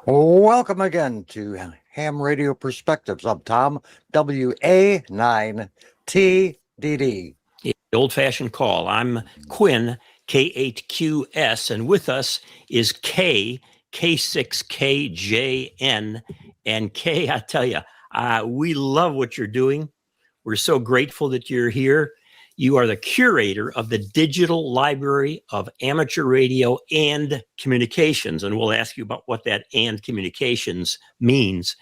Welcome again to Ham Radio Perspectives. I'm Tom, WA9TDD. The old-fashioned call. I'm Quinn, K8QS, and with us is K, K6KJN, and K, I tell you, we love what you're doing. We're so grateful that you're here. You are the curator of the Digital Library of Amateur Radio and Communications, and we'll ask you about what that and communications means.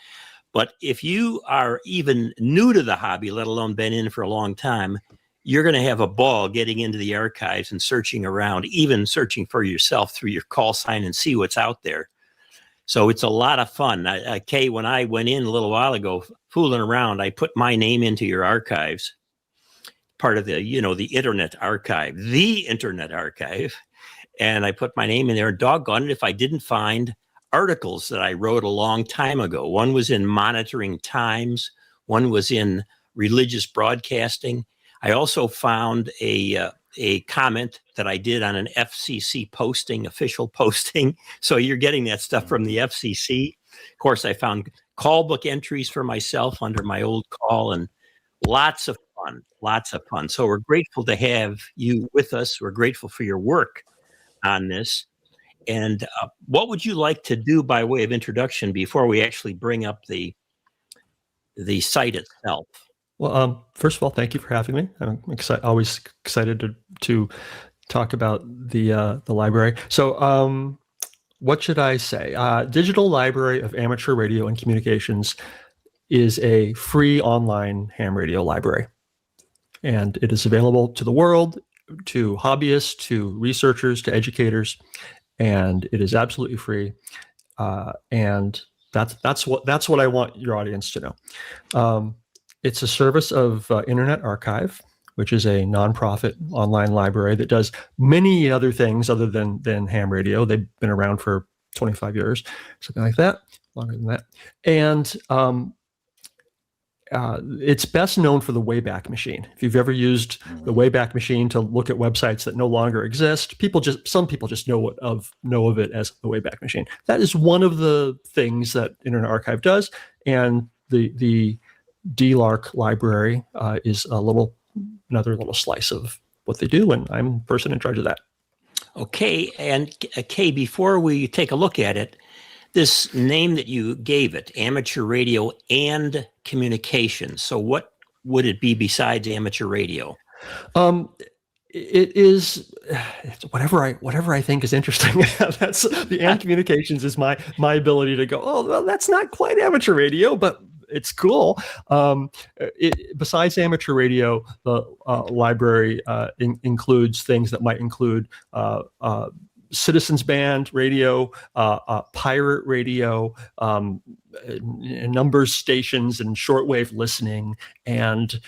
But if you are even new to the hobby, let alone been in for a long time, you're going to have a ball getting into the archives and searching around, even searching for yourself through your call sign and see what's out there. So it's a lot of fun. Kay, when I went in a little while ago, fooling around, I put my name into your archives, part of the, the Internet Archive, and I put my name in there, and doggone it if I didn't find articles that I wrote a long time ago. One was in Monitoring Times, one was in Religious Broadcasting. I also found a comment that I did on an FCC posting, official posting. So you're getting that stuff from the FCC. Of course, I found call book entries for myself under my old call, and lots of fun. So we're grateful to have you with us. We're grateful for your work on this. And what would you like to do by way of introduction before we actually bring up the site itself? Well, first of all, thank you for having me. I'm always excited to talk about the library. So what should I say? Digital Library of Amateur Radio and Communications is a free online ham radio library. And it is available to the world, to hobbyists, to researchers, to educators, and it is absolutely free. And that's what I want your audience to know. It's a service of Internet Archive, which is a nonprofit online library that does many other things other than ham radio. They've been around for 25 years, something like that, longer than that. And it's best known for the Wayback Machine. If you've ever used the Wayback Machine to look at websites that no longer exist, some people just know of it as the Wayback Machine. That is one of the things that Internet Archive does, and the DLARC library is another little slice of what they do, and I'm the person in charge of that. Okay, and Kay, before we take a look at it, this name that you gave it, Amateur Radio and Communications. So what would it be besides amateur radio? It is whatever I think is interesting. That's the and communications is my ability to go, oh, well, that's not quite amateur radio, but it's cool. Besides amateur radio, the library includes things that might include citizens band radio, pirate radio, numbers stations, and shortwave listening, and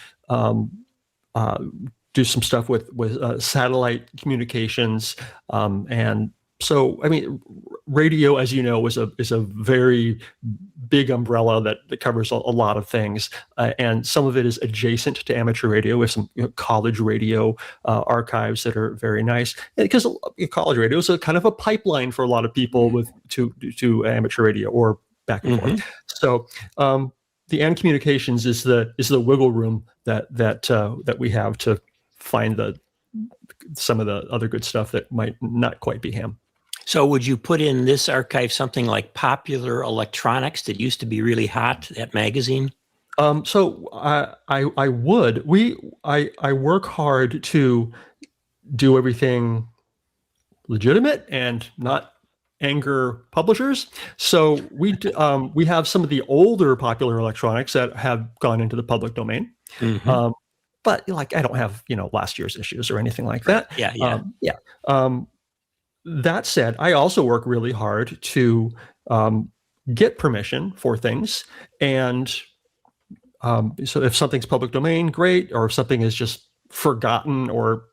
do some stuff with satellite communications, and so I mean, radio, as you know, is a very big umbrella that covers a lot of things, and some of it is adjacent to amateur radio with some college radio archives that are very nice. Because college radio is a kind of a pipeline for a lot of people to amateur radio or back and forth. So the and communications is the wiggle room that we have to find some of the other good stuff that might not quite be ham. So would you put in this archive something like Popular Electronics that used to be really hot, that magazine? So I would. I work hard to do everything legitimate and not anger publishers. So we have some of the older Popular Electronics that have gone into the public domain. But like I don't have last year's issues or anything like that. Yeah. That said, I also work really hard to get permission for things, and so if something's public domain, great, or if something is just forgotten, or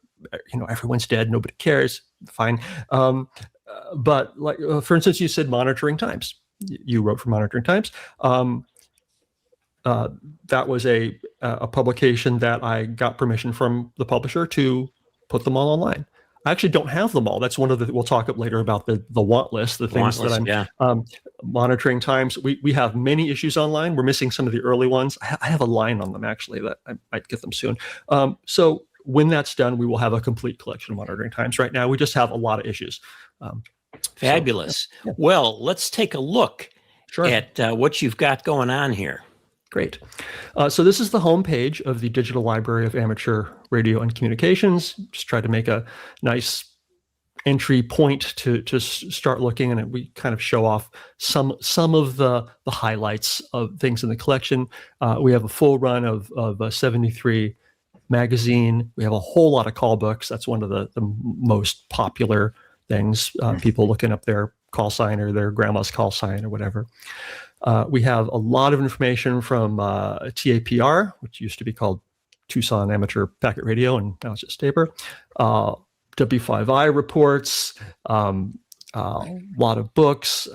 everyone's dead, nobody cares, fine. But like for instance, you said Monitoring Times. You wrote for Monitoring Times. That was a publication that I got permission from the publisher to put them all online. I actually don't have them all. That's one of the, we'll talk later about the want list, the things that I'm monitoring times. We have many issues online. We're missing some of the early ones. I have a line on them actually that I might get them soon. So when that's done, we will have a complete collection of monitoring times. Right now, we just have a lot of issues. Fabulous. So, yeah. Well, let's take a look at what you've got going on here. Great. So this is the homepage of the Digital Library of Amateur Radio and Communications. Just try to make a nice entry point to start looking, and we kind of show off some of the highlights of things in the collection. We have a full run of 73 magazine. We have a whole lot of call books. That's one of the most popular things. People looking up their call sign or their grandma's call sign or whatever. We have a lot of information from TAPR, which used to be called Tucson Amateur Packet Radio, and now it's just TAPR. W5I reports, a lot of books,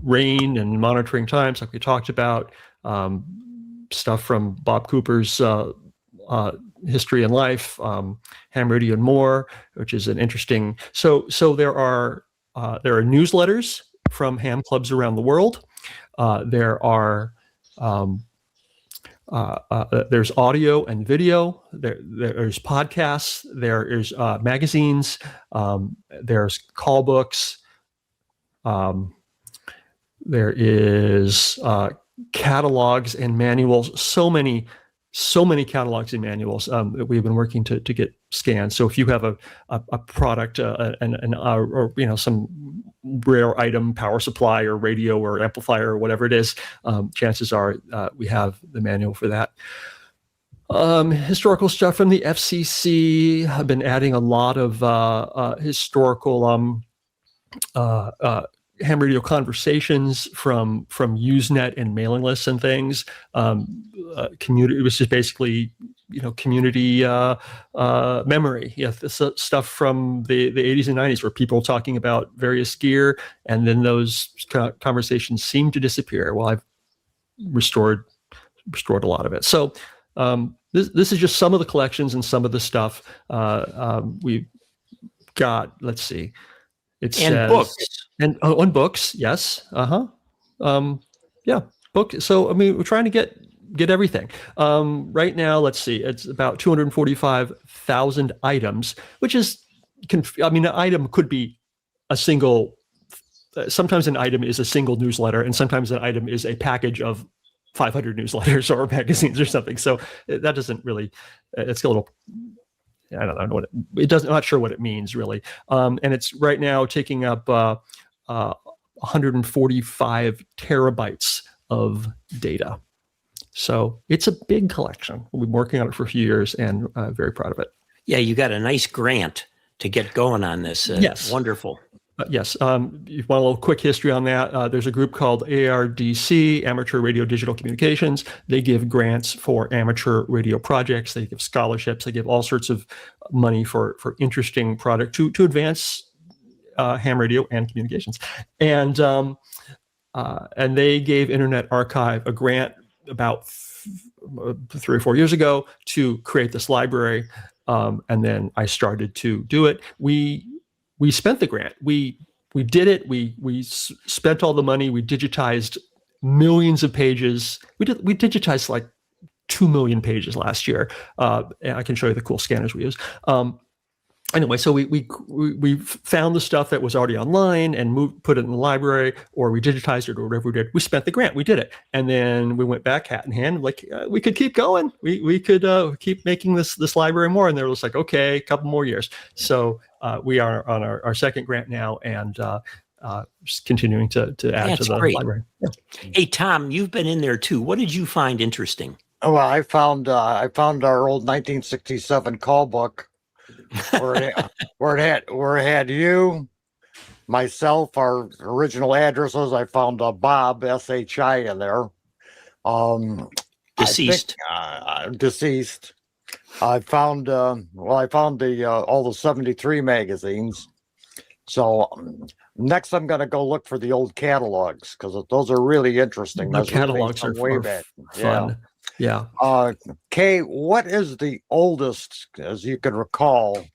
rain and monitoring times, like we talked about, stuff from Bob Cooper's History and Life, Ham Radio and More, which is an interesting. So there are newsletters from ham clubs around the world. There are there's audio and video. There's podcasts. There is magazines. There's call books. There is catalogs and manuals. So many catalogs and manuals that we've been working to get scanned. So if you have a product or some rare item, power supply or radio or amplifier or whatever it is, chances are we have the manual for that. Historical stuff from the FCC. I've been adding a lot of historical ham radio conversations from Usenet and mailing lists and things. Community. It was just basically, community memory. Yeah, this stuff from the 80s and 90s where people were talking about various gear, and then those conversations seem to disappear. Well, I've restored a lot of it. So this is just some of the collections and some of the stuff we've got. Let's see. It says books. And on books, yes. Yeah, book. So we're trying to get everything. Right now, let's see. It's about 245,000 items, which is, an item could be a single. Sometimes an item is a single newsletter, and sometimes an item is a package of 500 newsletters or magazines or something. So that doesn't really. It's a little. I don't know what it doesn't. I'm not sure what it means really. And it's right now taking up 145 terabytes of data. So it's a big collection. We've been working on it for a few years, and very proud of it. Yeah, you got a nice grant to get going on this. Yes, wonderful. Yes. You want a little quick history on that? There's a group called ARDC, Amateur Radio Digital Communications. They give grants for amateur radio projects. They give scholarships. They give all sorts of money for interesting product to advance ham radio and communications. And they gave Internet Archive a grant about 3 or 4 years ago to create this library. And then I started to do it. We spent the grant. We did it. We spent all the money. We digitized millions of pages. We digitized like 2 million pages last year. And I can show you the cool scanners we use. Anyway, so we found the stuff that was already online and put it in the library, or we digitized it, or whatever we did. We spent the grant. We did it, and then we went back hat in hand. Like we could keep going. We could keep making this library more. And they were just like, okay, a couple more years. So we are on our second grant now, and just continuing to add to the library. Yeah. Hey, Tom, you've been in there too. What did you find interesting? Well, I found our old 1967 call book. where it had you, myself, our original addresses. I found Bob SHI in there. Deceased. Deceased. I found all the 73 magazines. So next I'm going to go look for the old catalogs, because those are really interesting. The catalogs are way back. Fun. Yeah. Kay, what is the oldest, as you can recall,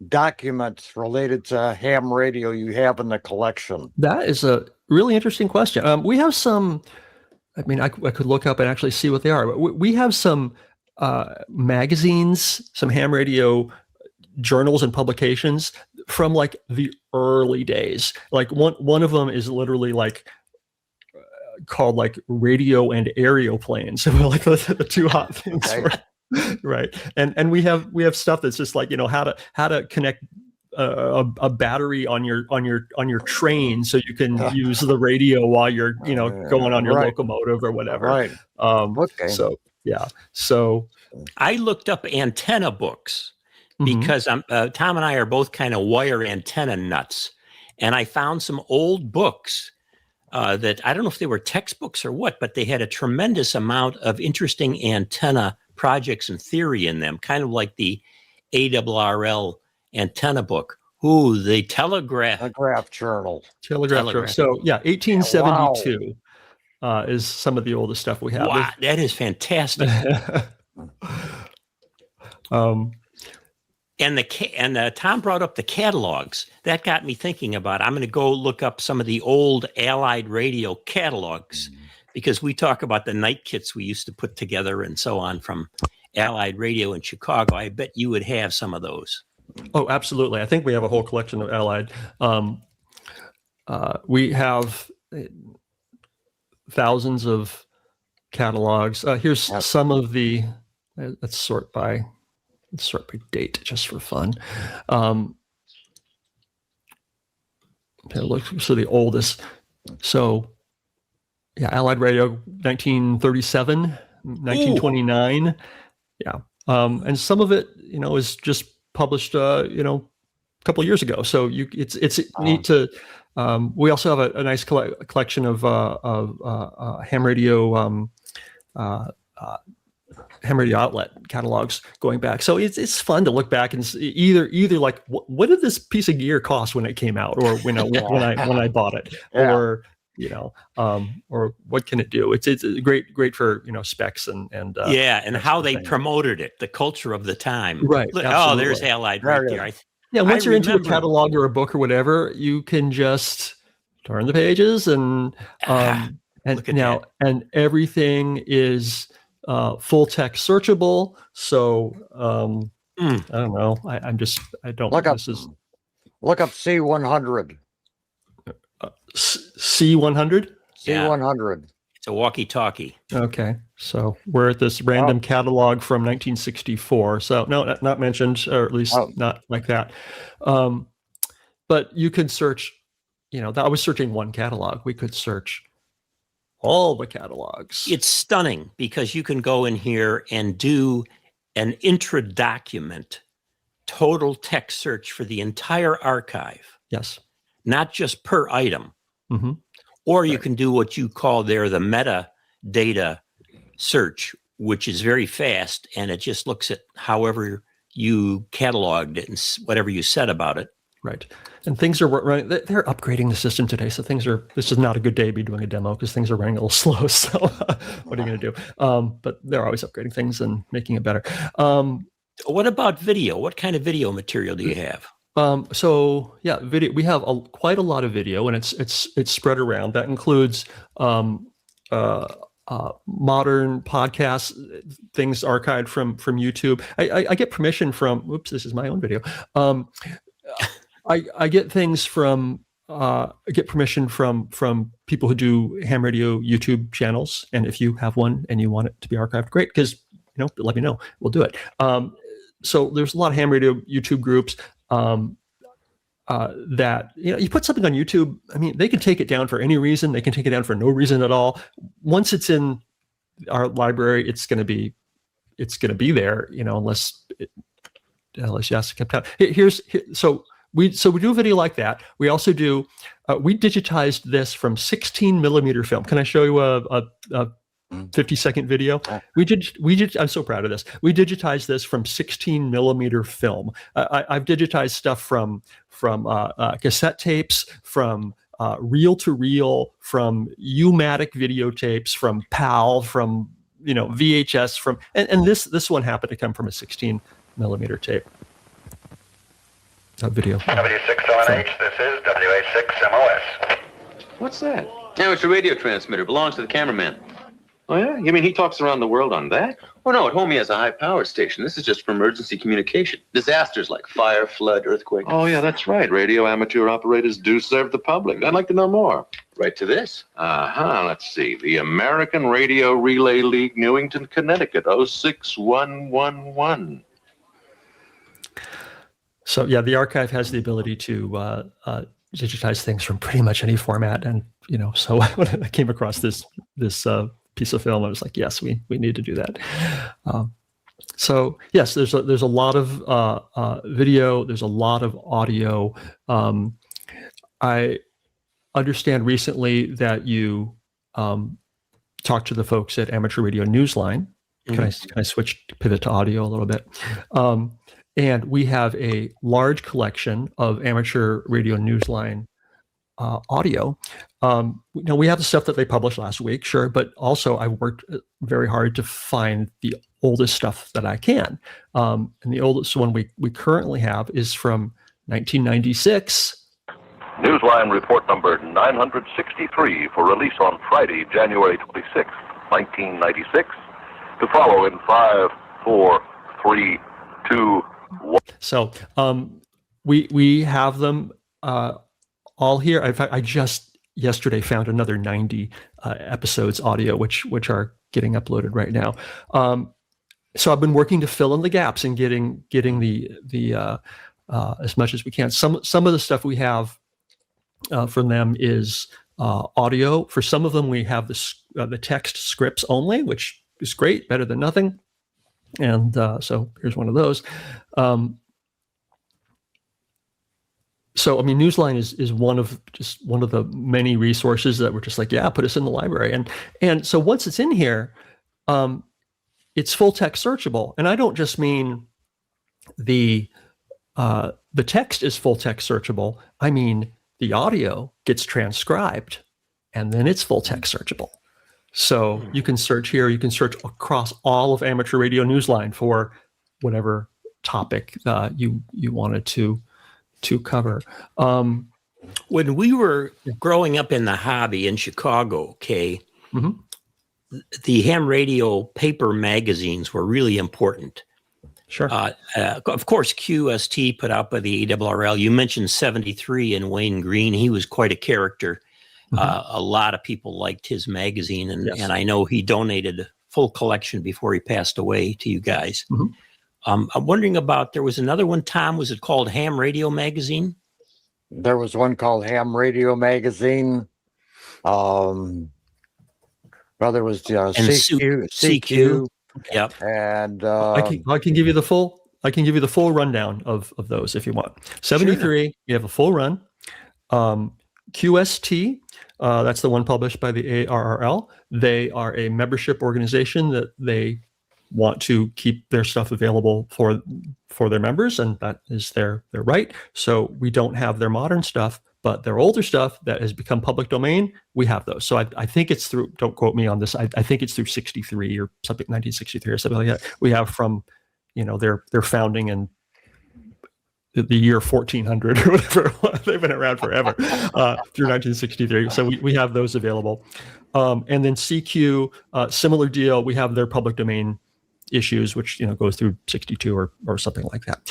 documents related to ham radio you have in the collection? That is a really interesting question. We have some. I mean, I could look up and actually see what they are. But we have some magazines, some ham radio journals and publications from like the early days. Like one of them is literally like called like radio and aerial planes. So like the two hot things. Okay. Right. And we have stuff that's just like, how to connect a battery on your train so you can use the radio while you're going on your locomotive or whatever. Right. Okay. So yeah. So I looked up antenna books because Tom and I are both kind of wire antenna nuts, and I found some old books that I don't know if they were textbooks or what, but they had a tremendous amount of interesting antenna projects and theory in them, kind of like the ARRL antenna book. Ooh, the Telegraph Journal. Telegraph. So yeah, 1872 is some of the oldest stuff we have. Wow, that is fantastic. And Tom brought up the catalogs. That got me thinking about, I'm going to go look up some of the old Allied radio catalogs, because we talk about the night kits we used to put together and so on from Allied Radio in Chicago. I bet you would have some of those. Oh, absolutely. I think we have a whole collection of Allied. We have thousands of catalogs. Here's some of the, let's sort by date just for fun. Look, so the oldest. So yeah, Allied Radio, 1937, 1929. Ooh. Yeah. And some of it, is just published, a couple of years ago. So it's neat to. We also have a nice collection of ham radio outlet catalogs going back. So it's fun to look back and either like what did this piece of gear cost when it came out, or when I bought it, or or what can it do? It's great for specs and how they promoted it, the culture of the time. Right. Oh, there's Allied right there. Once you're into a catalog or a book or whatever, you can just turn the pages and everything is full text searchable. So I don't know. I don't look up C100. C100? C100. It's a walkie-talkie. Okay. So we're at this random catalog from 1964. So no, not mentioned, or at least not like that. But you can search, I was searching one catalog. We could search all the catalogs. It's stunning because you can go in here and do an intra-document total text search for the entire archive. Yes. Not just per item. Mm-hmm. Or you can do what you call there the metadata search, which is very fast, and it just looks at however you cataloged it and whatever you said about it. Right. And things are running. They're upgrading the system today, so this is not a good day to be doing a demo because things are running a little slow. So what are you going to do? But they're always upgrading things and making it better. What about video? What kind of video material do you have? So yeah, video. We have quite a lot of video, and it's spread around. That includes modern podcasts, things archived from YouTube. I get permission from. Oops, this is my own video. I get things from. Get permission from people who do ham radio YouTube channels, and if you have one and you want it to be archived, great. Because let me know. We'll do it. So there's a lot of ham radio YouTube groups. That you put something on YouTube, I mean, they can take it down for any reason. They can take it down for no reason at all. Once it's in our library, it's going to be there, unless you ask to kept out. So we do a video like that. We also do. We digitized this from 16 millimeter film. Can I show you a 50-second video? We did. I'm so proud of this. We digitized this from 16 millimeter film. I've digitized stuff from cassette tapes, from reel to reel, from U-matic videotapes, from PAL, from VHS, and this one happened to come from a 16 millimeter tape. video. W6ONH, this is WA6MOS. What's that? Amateur radio transmitter. Belongs to the cameraman. Oh, yeah? You mean he talks around the world on that? Oh, no. At home, he has a high-powered station. This is just for emergency communication. Disasters like fire, flood, earthquake. Oh, yeah, that's right. Radio amateur operators do serve the public. I'd like to know more. Right to this. Let's see. The American Radio Relay League, Newington, Connecticut, 06111. So yeah, the archive has the ability to digitize things from pretty much any format, and so when I came across this piece of film, I was like, yes, we need to do that. So yes, there's a lot of video, there's a lot of audio. I understand recently that you talked to the folks at Amateur Radio Newsline. Can I pivot to audio a little bit? And we have a large collection of Amateur Radio Newsline audio. We have the stuff that they published last week, sure, but also I worked very hard to find the oldest stuff that I can. And the oldest one we currently have is from 1996. Newsline report number 963 for release on Friday, January 26, 1996. To follow in 5, 4, 3, 2, 1. So we have them all here. In fact, I just yesterday found another 90 episodes audio, which are getting uploaded right now. So I've been working to fill in the gaps and getting the as much as we can. Some of the stuff we have from them is audio. For some of them, we have the text scripts only, which is great, better than nothing. And so here's one of those. So I mean, Newsline is one of the many resources that we're just like, yeah, put us in the library. And so once it's in here, it's full text searchable. And I don't just mean the text is full text searchable. I mean the audio gets transcribed, and then it's full text searchable. So you can search here. You can search across all of Amateur Radio Newsline for whatever topic you wanted to cover. When we were growing up in the hobby in Chicago, Kay, the ham radio paper magazines were really important. Sure. Of course, QST put out by the ARRL. You mentioned 73 and Wayne Green. He was quite a character. A lot of people liked his magazine, and I know he donated a full collection before he passed away to you guys. I'm wondering about, there was another one, Tom, was it called Ham Radio Magazine? There was one called Ham Radio Magazine. Well, there was CQ. Yep. And I can give you the full rundown of those if you want. 73, sure. You have a full run. QST, that's the one published by the ARRL. They are a membership organization that they want to keep their stuff available for their members, and that is their right. So we don't have their modern stuff, but their older stuff that has become public domain, we have those. So I think it's through, don't quote me on this, I think it's through 63 or something, 1963 or something like that. We have from, their founding in the year 1400 or whatever. They've been around forever through 1963. So we have those available. And then CQ, similar deal. We have their public domain issues, which goes through 62 or something like that.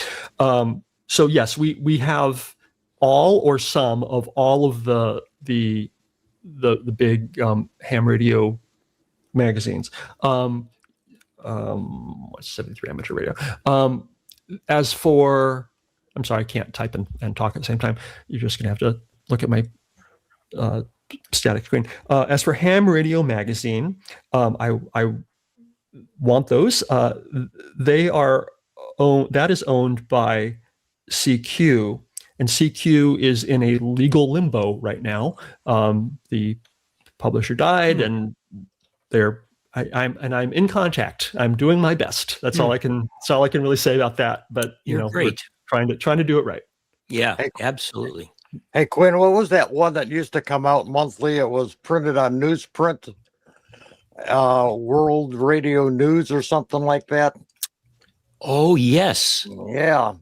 So yes, we have all or some of all of the big ham radio magazines. What's 73 Amateur Radio? As for, I'm sorry, I can't type and talk at the same time. You're just gonna have to look at my static screen. As for Ham Radio Magazine, I want those. They are that is owned by CQ, and CQ is in a legal limbo right now. The publisher died, and I'm in contact. I'm doing my best. That's all I can. That's all I can really say about that. But You're great. Trying to do it right. Yeah, Hey, absolutely. Hey, Quinn, what was that one that used to come out monthly? It was printed on newsprint, World Radio News or something like that. Oh, yes. Yeah.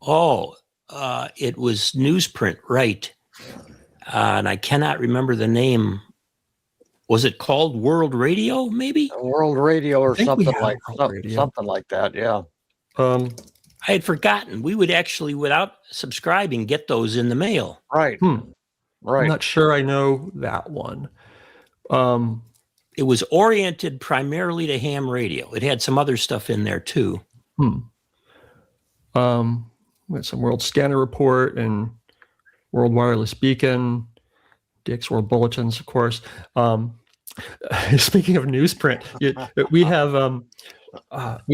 Oh, it was newsprint, right? And I cannot remember the name. Was it called World Radio, maybe? World Radio or I think we something have like World Radio. something like that. Yeah. Um, I had forgotten. We would actually, without subscribing, get those in the mail. Right. I'm Right. not sure I know that one. It was oriented primarily to ham radio. It had some other stuff in there too. We had some World Scanner Report and World Wireless Beacon, DX World Bulletins, of course. Speaking of newsprint, we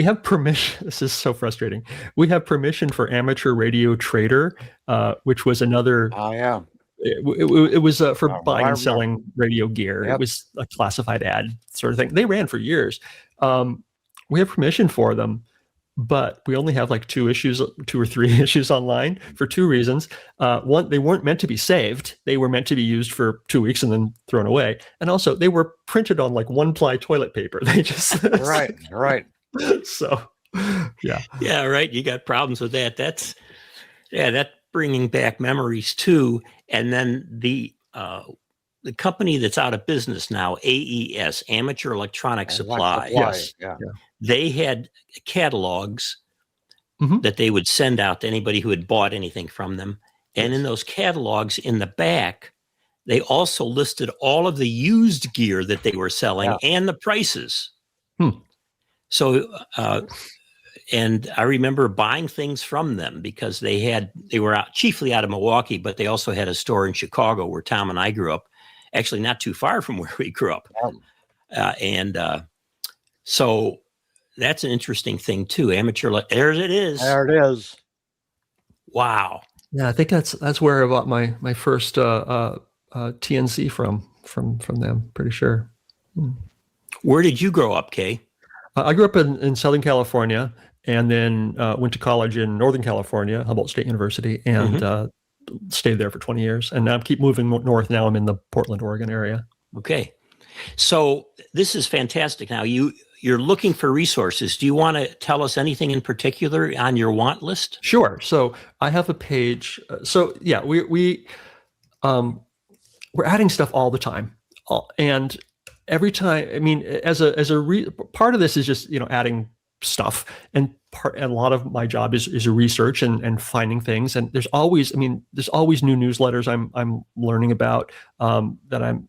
have permission. This is so frustrating. We have permission for Amateur Radio Trader, which was another. Oh yeah. It was for I buying and remember. selling radio gear. Yep. It was a classified ad sort of thing. They ran for years. We have permission for them, but we only have like 2 or 3 issues online for 2 reasons. One, they weren't meant to be saved. They were meant to be used for 2 weeks and then thrown away. And also, they were printed on like 1-ply toilet paper. They just Right. Right. So, yeah. Yeah, right. You got problems with that. That's bringing back memories too. And then the company that's out of business now, AES, Amateur Electronic Supply. Yes. Yeah. They had catalogs Mhm. that they would send out to anybody who had bought anything from them. And in those catalogs in the back, they also listed all of the used gear that they were selling and the prices. So, and I remember buying things from them because they were chiefly out of Milwaukee, but they also had a store in Chicago where Tom and I grew up, actually not too far from where we grew up. So that's an interesting thing too. There it is. There it is. Wow. Yeah, I think that's where I bought my first TNC from them. Pretty sure. Where did you grow up, Kay? I grew up in Southern California, and then went to college in Northern California, Humboldt State University, and stayed there for 20 years. And now I keep moving north. Now I'm in the Portland, Oregon area. Okay. So this is fantastic. Now you're looking for resources. Do you want to tell us anything in particular on your want list? Sure. So I have a page. So yeah, we're adding stuff all the time, and every time. I mean, part of this is just adding stuff, and a lot of my job is research and finding things. And there's always new newsletters I'm learning about that I'm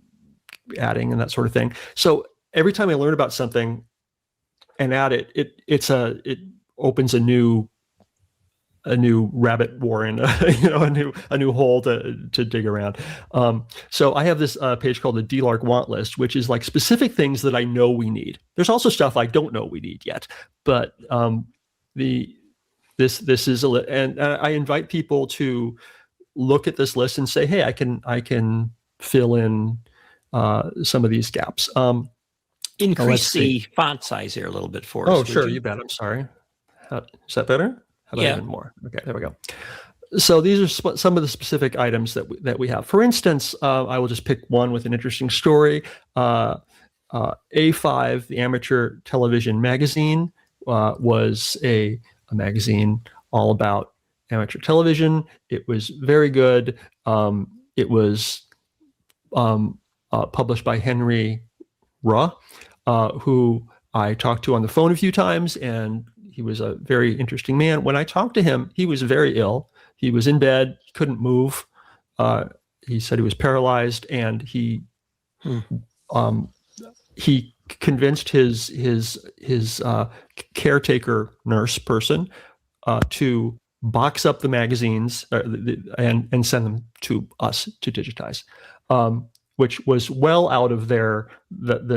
adding and that sort of thing. So every time I learn about something and add it, it opens a new rabbit warren, a new hole to dig around. So I have this page called the DLARC want list, which is like specific things that I know we need. There's also stuff I don't know we need yet, but this is a list, and I invite people to look at this list and say, hey, I can fill in some of these gaps. Increase the font size here a little bit for us. Oh, sure, you bet. I'm sorry. Is that better? How about even more? Okay, there we go. So these are some of the specific items that we have. For instance, I will just pick one with an interesting story. A5, the Amateur Television Magazine, was a magazine all about amateur television. It was very good. It was published by Henry Ruh, who I talked to on the phone a few times, and he was a very interesting man. When I talked to him, he was very ill. He was in bed, couldn't move. He said he was paralyzed, and he convinced his caretaker nurse person to box up the magazines and send them to us to digitize, which was well out of the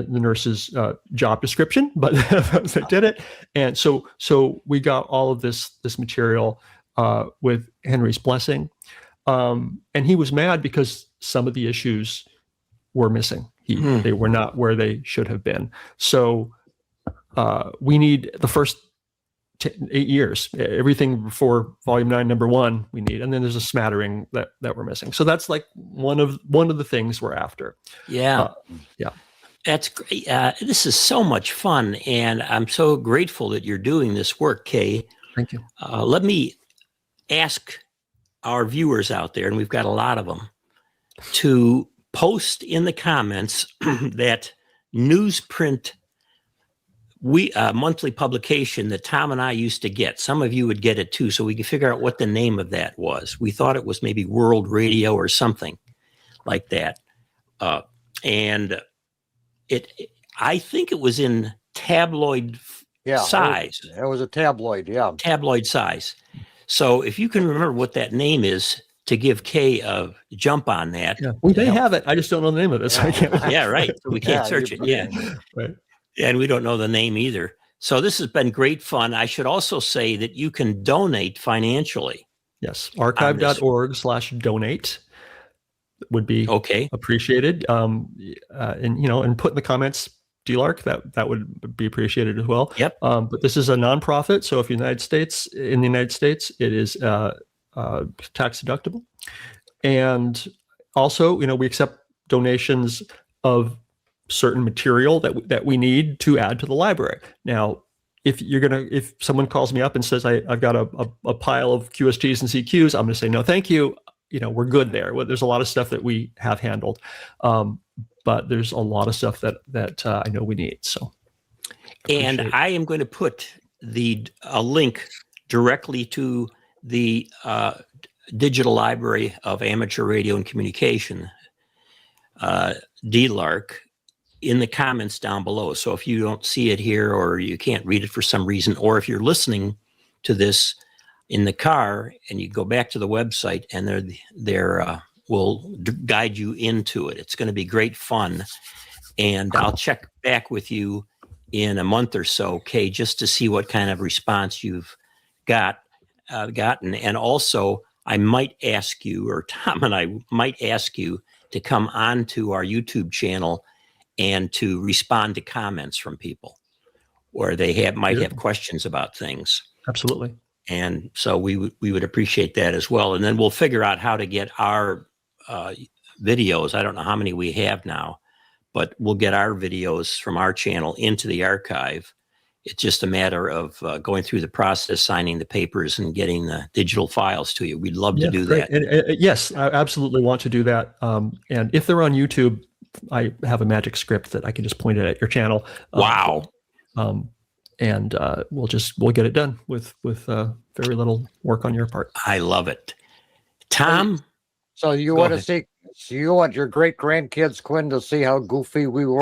nurse's job description, but they did it. And so we got all of this material with Henry's blessing. And he was mad because some of the issues were missing. They were not where they should have been. So we need the first 8 years, everything before volume 9, number 1 we need. And then there's a smattering that we're missing. So that's like one of the things we're after. Yeah. Yeah. That's great. This is so much fun. And I'm so grateful that you're doing this work, Kay. Thank you. Let me ask our viewers out there, and we've got a lot of them, to post in the comments that newsprint monthly publication that Tom and I used to get. Some of you would get it too, so we could figure out what the name of that was. We thought it was maybe World Radio or something like that. And I think it was in tabloid size. It was a tabloid, yeah. Tabloid size. So if you can remember what that name is, to give Kay a jump on that. Yeah, we may have it. I just don't know the name of it. So I can't. Yeah, right. So we can't search it. Yeah. Right. And we don't know the name either. So this has been great fun. I should also say that you can donate financially. Yes. Archive.org/donate would be appreciated. And put in the comments, DLARC, that would be appreciated as well. Yep. But this is a nonprofit. So if in the United States, it is tax deductible. And also, we accept donations of certain material that we need to add to the library. Now, if someone calls me up and says I've got a pile of QSTs and CQs, I'm going to say no, thank you. We're good there. Well, there's a lot of stuff that we have handled, but there's a lot of stuff that I know we need. So, and I am going to put a link directly to the Digital Library of Amateur Radio and Communication, DLARC, in the comments down below. So if you don't see it here, or you can't read it for some reason, or if you're listening to this in the car and you go back to the website, and they're will guide you into it. It's going to be great fun. And I'll check back with you in a month or so, Kay, just to see what kind of response you've gotten. And also, I might ask you, or Tom and I might ask you, to come on to our YouTube channel and to respond to comments from people where they might have questions about things. Absolutely. And so we would appreciate that as well. And then we'll figure out how to get our videos. I don't know how many we have now, but we'll get our videos from our channel into the archive. It's just a matter of going through the process, signing the papers, and getting the digital files to you. We'd love to do that. And, yes, I absolutely want to do that. And if they're on YouTube, I have a magic script that I can just point it at your channel. Wow. And we'll get it done with very little work on your part. I love it. Tom? So you want to see? So you want your great grandkids, Quinn, to see how goofy we were?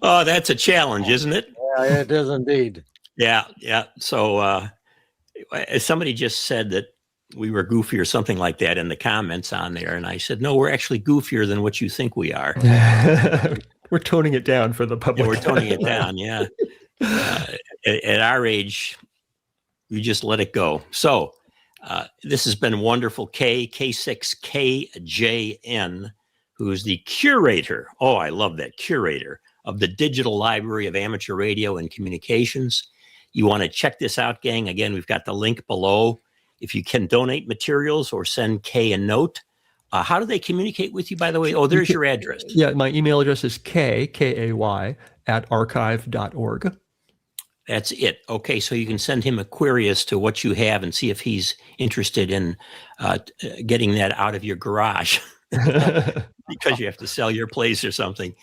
Oh, that's a challenge, isn't it? Yeah, it is indeed. Yeah. So somebody just said that we were goofy or something like that in the comments on there, and I said, no, we're actually goofier than what you think we are. We're toning it down for the public. Yeah, we're toning it down. Yeah. At our age, we just let it go. So this has been wonderful. K6KJN, who is the curator. Oh, I love that, curator of the Digital Library of Amateur Radio and Communications. You want to check this out, gang. Again, we've got the link below. If you can donate materials or send Kay a note. How do they communicate with you, by the way? Oh, there's your address. Yeah, my email address is Kay @archive.org. That's it. Okay, so you can send him a query as to what you have and see if he's interested in getting that out of your garage because you have to sell your place or something.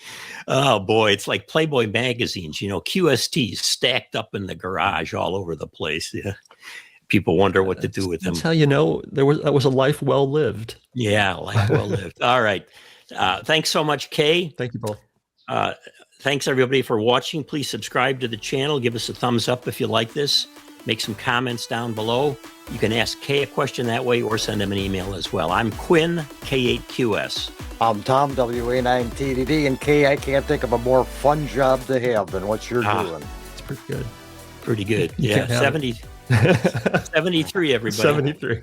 Oh, boy, it's like Playboy magazines, QSTs stacked up in the garage all over the place. Yeah. People wonder what to do with them. That's how you know that was a life well lived. Yeah, life well lived. All right. Thanks so much, Kay. Thank you both. Thanks, everybody, for watching. Please subscribe to the channel. Give us a thumbs up if you like this. Make some comments down below. You can ask Kay a question that way or send him an email as well. I'm Quinn, K8QS. I'm Tom, WA9TDD, and Kay, I can't think of a more fun job to have than what you're doing. It's pretty good. Pretty good. Yeah, 73, everybody. 73.